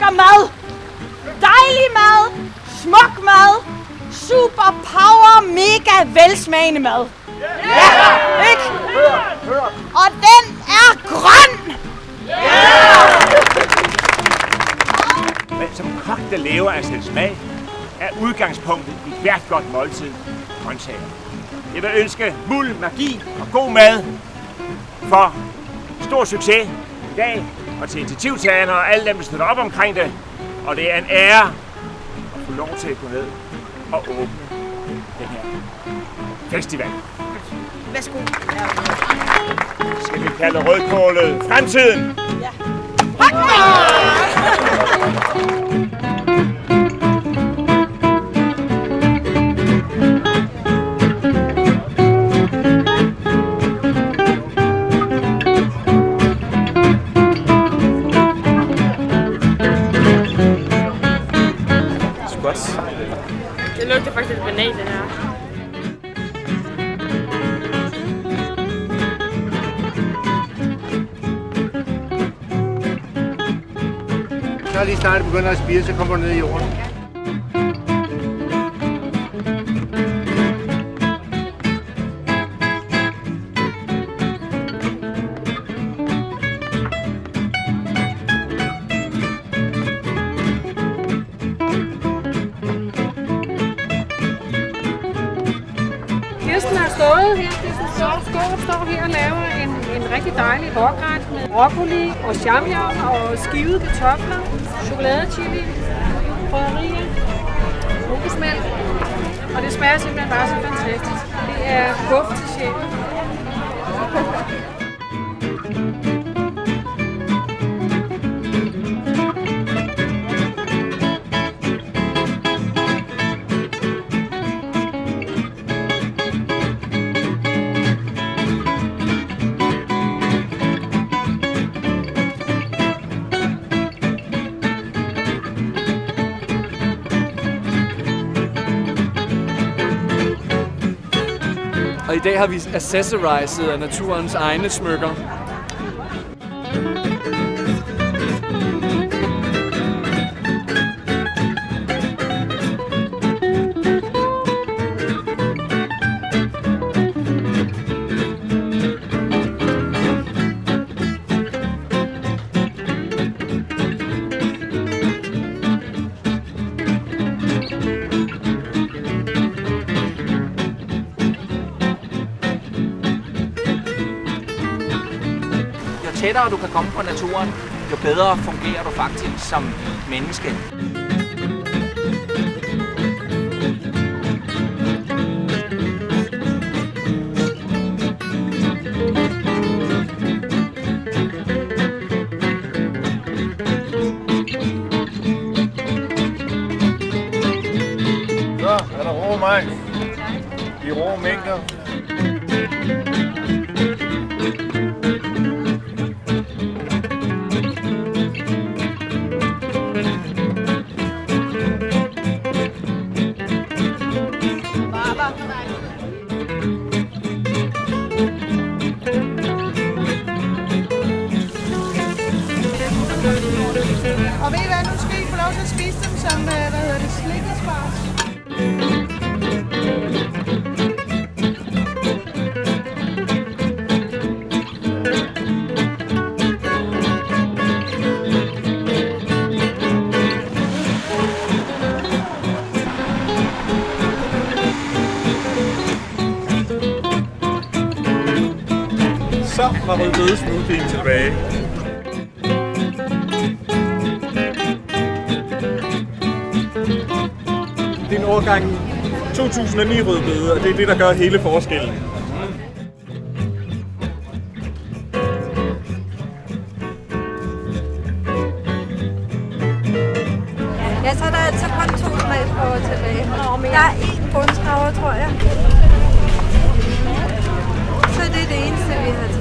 elsker mad. Dejlig mad, smuk mad, super power, mega velsmagende mad. Ja, ikke? Og den er grøn! Men som kok, der lever af selv smag, er udgangspunktet i hvert godt måltid grøntsager. Jeg vil ønske muld, magi og god mad for stor succes i dag, og til initiativtagerne og alle dem, der støtter op omkring det. Og det er en ære at få lov til at gå ned og åbne den her festival. Værsgo. Skal vi kalde rødkålet fremtiden? Ja. Det lugter faktisk lidt banan, den her. Så lige snart begynder at spise, så kommer du ned i jorden. Kirsten har stået her, Kirsten står her og laver en rigtig dejlig råret med broccoli og champignon og skivede kartofler, chokoladechili, krydderier, kokosmælk. Og det smager simpelthen bare så fantastisk. Det er guf til sjælen. Og i dag har vi accessorized af naturens egne smykker. Jo tættere du kan komme på naturen, jo bedre fungerer du faktisk som menneske. Så er der rå majs i rå mængder. Og ved I hvad, nu skal I få lov til at spise dem som, slikkespars. Så var rødbedesmoothien tilbage. Det er en årgang 2009 rødbede, og det er det, der gør hele forskellen. Ja, så er der altså kun 2 smagsprøver tilbage. Der er 1 bundskraver, tror jeg. Så det er det eneste, vi har